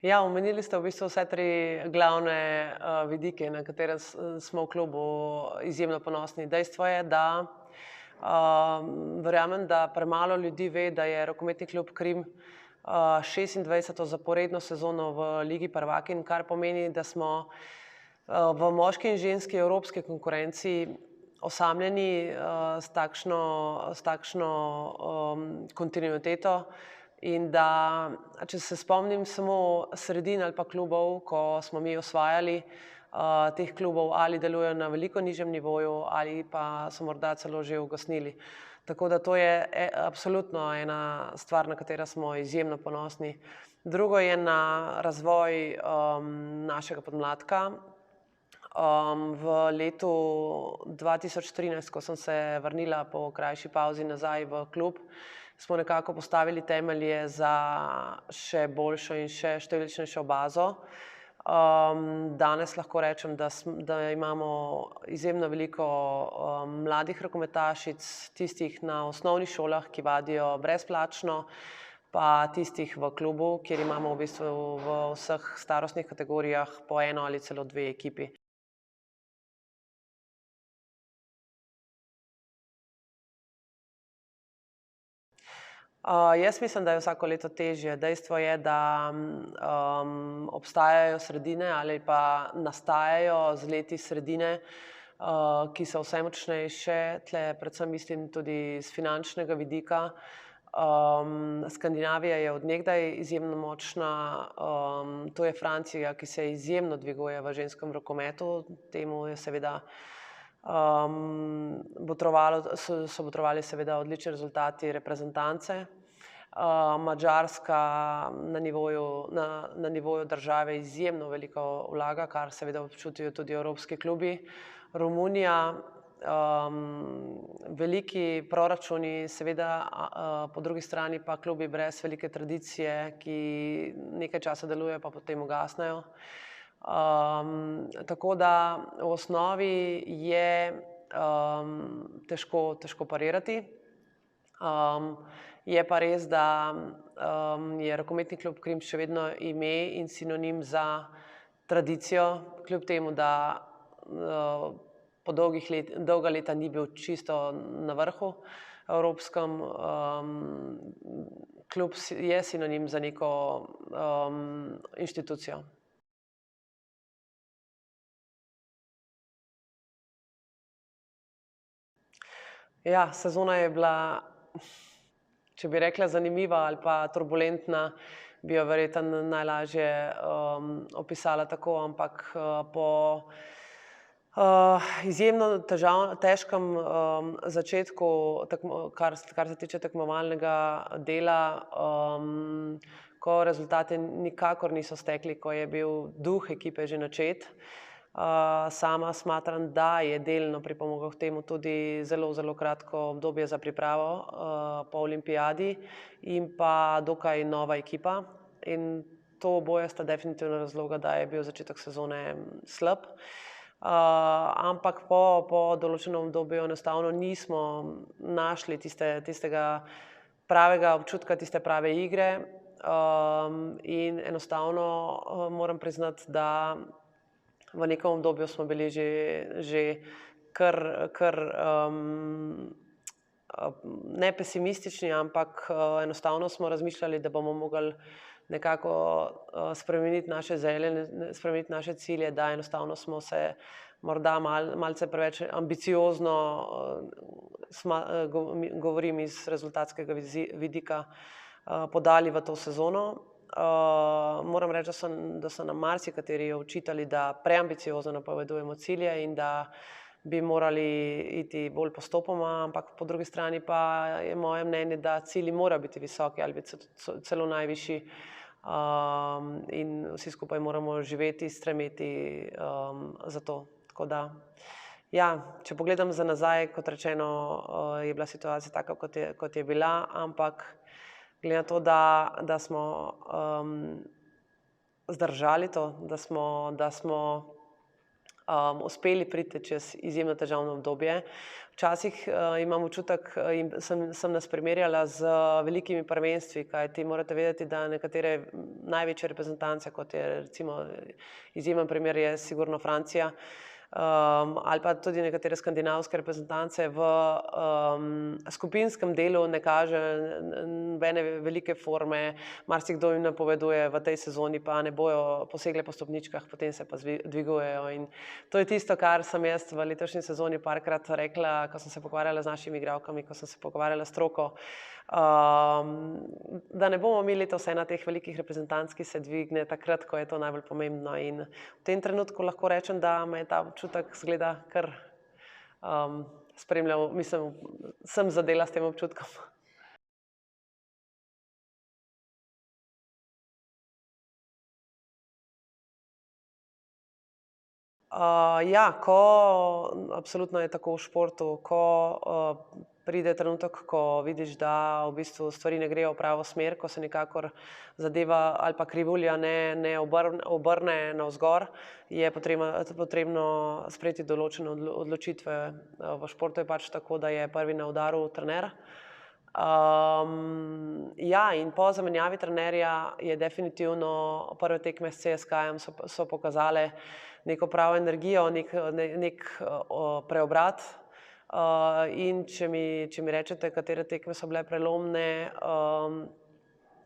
Ja, omenili ste v bistvu vse tri glavne vidike, na katere smo v klubu izjemno ponosni. Dejstvo je, da verjamem, da premalo ljudi ve, da je rokometni klub Krim 26. zaporedno sezono v Ligi prvakinj, kar pomeni, da smo v moški in ženski evropski konkurenci osamljeni s takšno kontinuiteto. In da, če se spomnim samo sredin ali pa klubov, ko smo mi osvajali, teh klubov ali delujejo na veliko nižjem nivoju ali pa so morda celo že ugasnili. Tako da to je absolutno ena stvar, na katero smo izjemno ponosni. Drugo je na razvoj našega podmladka. V letu 2013, ko sem se vrnila po krajši pavzi nazaj v klub, smo nekako postavili temelje za še boljšo in še številčnejšo bazo. Danes lahko rečem, da imamo izjemno veliko mladih rokometašic, tistih na osnovnih šolah, ki vadijo brezplačno, pa tistih v klubu, kjer imamo v bistvu v vseh starostnih kategorijah po eno ali celo dve ekipi. Jaz mislim, da je vsako leto težje. Dejstvo je, da obstajajo sredine ali pa nastajajo z leti sredine, ki so vse močnejše, tle predvsem mislim tudi z finančnega vidika. Skandinavija je od nekdaj izjemno močna, to je Francija, ki se izjemno dviguje v ženskem rokometu, temu je seveda so botrovali seveda odlični rezultati reprezentance. Madžarska na nivoju države izjemno veliko vlaga, kar seveda občutijo tudi evropski klubi. Romunija, veliki proračuni, seveda po drugi strani pa klubi brez velike tradicije, ki nekaj časa delujejo, pa potem ugasnejo. Tako da v osnovi je težko parirati. Je pa res, da je rokometni klub Krim še vedno ime in sinonim za tradicijo, kljub temu, da po dolga leta ni bil čisto na vrhu evropskem. Klub je sinonim za neko inštitucijo. Ja, sezona je bila, če bi rekla zanimiva ali pa turbulentna, bi jo verjetno najlažje opisala tako, ampak po izjemno težkem začetku, kar se tiče tekmovalnega dela, ko rezultati nikakor niso stekli, ko je bil duh ekipe že načet. Sama smatram, da je delno pripomoglo k temu tudi zelo kratko obdobje za pripravo po olimpijadi in pa dokaj nova ekipa. In to oboje sta definitivno razloga, da je bil začetek sezone slab. Ampak po določenem obdobju enostavno nismo našli tistega pravega občutka, tiste prave igre. In enostavno moram priznati, da v nekem obdobju smo bili že kar ne pesimistični, ampak enostavno smo razmišljali, da bomo mogli nekako spremeniti naše želje, spremeniti naše cilje, da enostavno smo se morda malce preveč ambiciozno, govorim iz rezultatskega vidika, podali v to sezono. Moram reči, da so nam marsikateri očitali, da preambiciozno napovedujemo cilje in da bi morali iti bolj postopoma, ampak po drugi strani pa je moje mnenje, da cilji morajo biti visoki ali celo najvišji, in vsi skupaj moramo živeti, stremeti za to. Tako da, ja, če pogledam za nazaj, kot rečeno, je bila situacija taka, kot je bila, ampak glede na to, da smo zdržali to, da smo uspeli priti čez izjemno težavno obdobje, Včasih imam občutek, in sem nas primerjala z velikimi prvenstvi, kajti morate vedeti, da nekatere največje reprezentance, kot je recimo izjemen primer je sigurno Francija, ali pa tudi nekatere skandinavske reprezentance v skupinskem delu ne kaže nobene velike forme, marsikdo jim napoveduje, v tej sezoni pa ne bojo posegle po stopničkah, potem se pa dvigujejo in to je tisto, kar sem jaz v letošnji sezoni parkrat rekla, ko sem se pogovarjala z našimi igralkami, ko sem se pogovarjala s stroko, da ne bomo mi letos ena teh velikih reprezentanc, ki se dvigne takrat, ko je to najbolj pomembno in v tem trenutku lahko rečem, da me je ta občutek zgleda kar spremljal, mislim, sem zadela s tem občutkom. Ja, absolutno je tako v športu, ko pride trenutek, ko vidiš, da v bistvu stvari ne grejo v pravo smer, ko se nikakor zadeva ali pa krivulja ne obrne navzgor, je potrebno sprejeti določene odločitve. V športu je pač tako, da je prvi na udaru trener. Ja, in po zamenjavi trenerja je definitivno prve tekme s CSKA-jem so pokazale neko pravo energijo, nek preobrat. In če mi rečete, katere tekme so bile prelomne,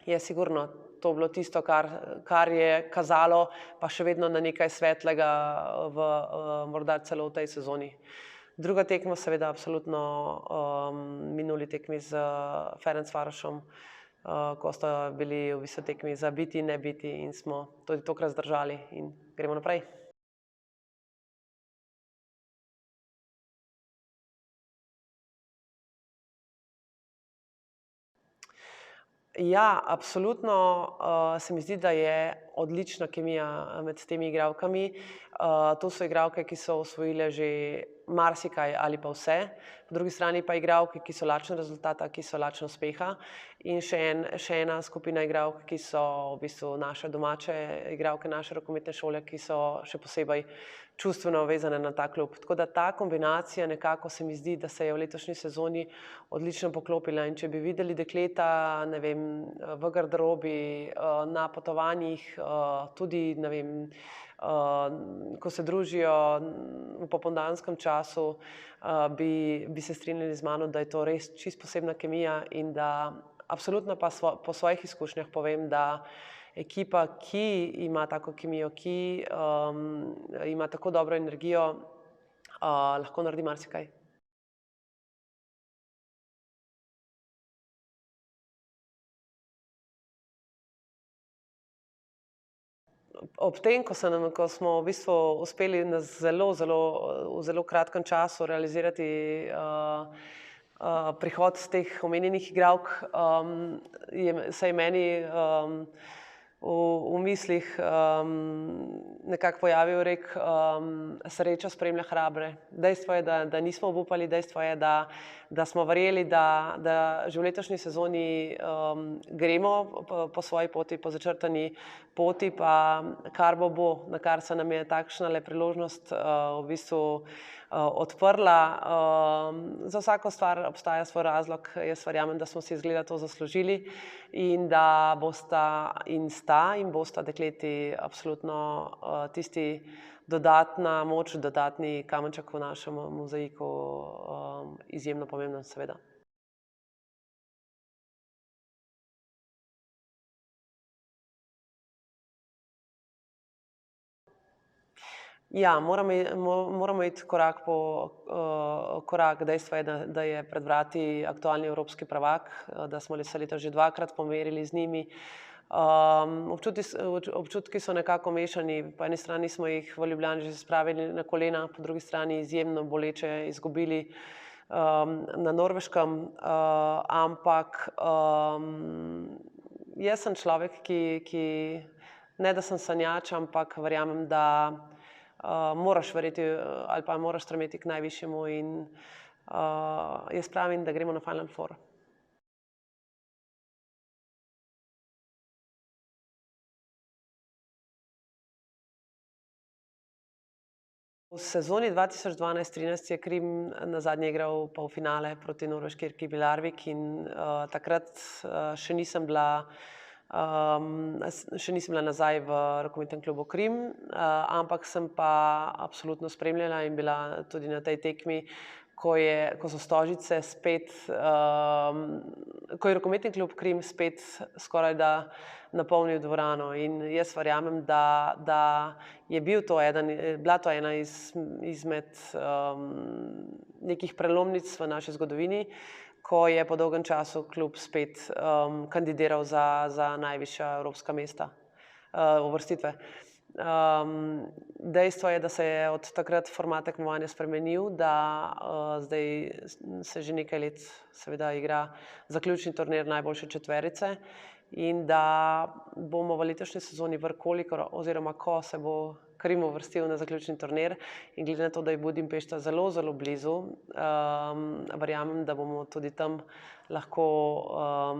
je sigurno to bilo tisto, kar je kazalo, pa še vedno na nekaj svetlega morda celo v tej sezoni. Druga tekma seveda absolutno minuli tekmi z Ferencvarošem, ko sta bili v bistvu tekmi za biti in ne biti in smo tudi tokrat zdržali in gremo naprej. Ja, absolutno se mi zdi, da je odlična kemija med temi igralkami. To so igralke, ki so osvojile že marsikaj ali pa vse, po drugi strani pa igralke, ki so lačne rezultata, ki so lačne uspeha in še ena skupina igralk, ki so v bistvu naše domače igralke, naše rokometne šole, ki so še posebej čustveno vezane na ta klub. Tako da ta kombinacija nekako se mi zdi, da se je v letošnji sezoni odlično poklopila in če bi videli dekleta, ne vem, v garderobi, na potovanjih, tudi, ne vem, ko se družijo v popoldanskem času, bi se strinjali z mano, da je to res čisto posebna kemija in da absolutno pa po svojih izkušnjah povem, da ekipa, ki ima tako kemijo, ki ima tako dobro energijo, lahko naredi marsikaj. Ob tem, ko smo v bistvu uspeli v zelo kratkem času realizirati prihod teh omenjenih igralk, se je meni v mislih nekako pojavil rek sreča spremlja hrabre. Dejstvo je, da nismo obupali, dejstvo je, da smo verjeli, da že v letošnji sezoni gremo po svoji poti, po začrtani poti, pa kar bo, na kar se nam je takšna priložnost v bistvu odprla. Za vsako stvar obstaja svoj razlog. Jaz verjamem, da smo si izgleda to zaslužili in da bosta dekleti absolutno tisti dodatna moč, dodatni kamenček v našem mozaiku, izjemno pomembno seveda. Ja, moramo iti korak po korak. Dejstvo je, da je pred vrati aktualni evropski prvak, da smo se letos že dvakrat pomerili z njimi. Občutki so nekako mešani. Po eni strani smo jih v Ljubljani že spravili na kolena, po drugi strani izjemno boleče izgubili na Norveškem, ampak jaz sem človek, ki ne da sem sanjač, ampak verjamem, da moraš verjeti ali pa moraš stremeti k najvišjemu in jaz pravim, da gremo na Final Four. V sezoni 2012-13 je Krim nazadnje igral polfinale proti norveški ekipi Larvik in takrat še nisem bila nazaj v rokometnem klubu Krim, ampak sem pa absolutno spremljala in bila tudi na tej tekmi, ko so Stožice spet, ko je rokometni klub Krim spet skorajda napolnil dvorano. In jaz verjamem, da je bila to ena izmed nekih prelomnic v naši zgodovini, ko je po dolgem času klub spet kandidiral za najvišja evropska mesta, uvrstitve. Dejstvo je, da se je od takrat format tekmovanja spremenil, da zdaj se že nekaj let seveda igra zaključni turnir najboljše četverice in da bomo v letošnji sezoni, oziroma ko se bo Krim uvrstil na zaključni turnir in glede na to, da je Budimpešta zelo, zelo blizu, verjamem, da bomo tudi tam lahko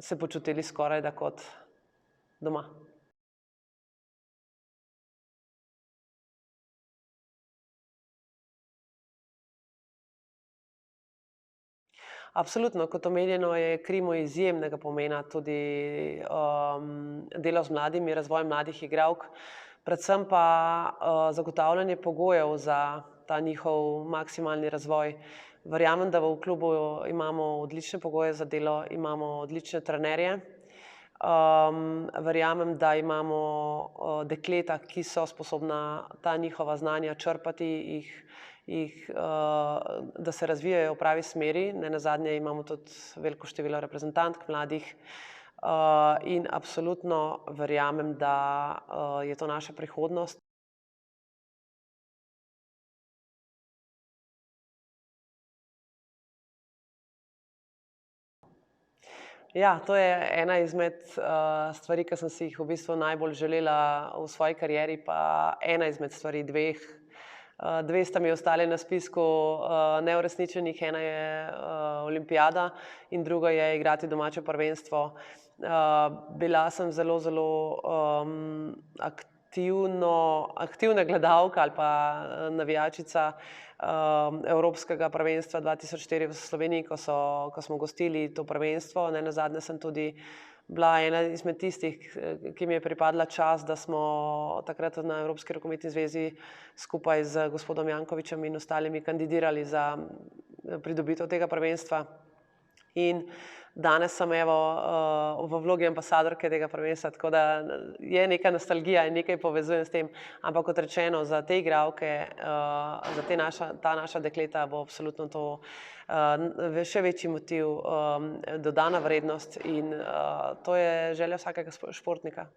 se počutili skorajda kot doma. Absolutno, kot omenjeno, je Krimu izjemnega pomena tudi delo z mladimi, razvoj mladih igralk, predvsem pa zagotavljanje pogojev za ta njihov maksimalni razvoj. Verjamem, da v klubu imamo odlične pogoje za delo, imamo odlične trenerje. Verjamem, da imamo dekleta, ki so sposobna ta njihova znanja črpati, da se razvijajo v pravi smeri. Nenazadnje imamo tudi veliko število reprezentantk mladih in absolutno verjamem, da je to naša prihodnost. Ja, to je ena izmed stvari, ki sem si jih v bistvu najbolj želela v svoji karieri, pa ena izmed stvari, dve sta mi ostali na spisku neuresničenih, ena je olimpijada in druga je igrati domače prvenstvo. Bila sem zelo, zelo aktivna gledalka ali pa navijačica Evropskega prvenstva 2004 v Sloveniji, ko smo gostili to prvenstvo. Nenazadnje sem tudi bila ena izmed tistih, ki mi je pripadla čast, da smo takrat na Evropski rokometni zvezi skupaj z gospodom Jankovićem in ostalimi kandidirali za pridobitev tega prvenstva. In danes sem v vlogi ambasadorke tega prvenstva, tako da je neka nostalgija in nekaj povezujem s tem. Ampak kot rečeno, za te igralke, za ta naša dekleta bo absolutno to še večji motiv, dodana vrednost in to je želja vsakega športnika.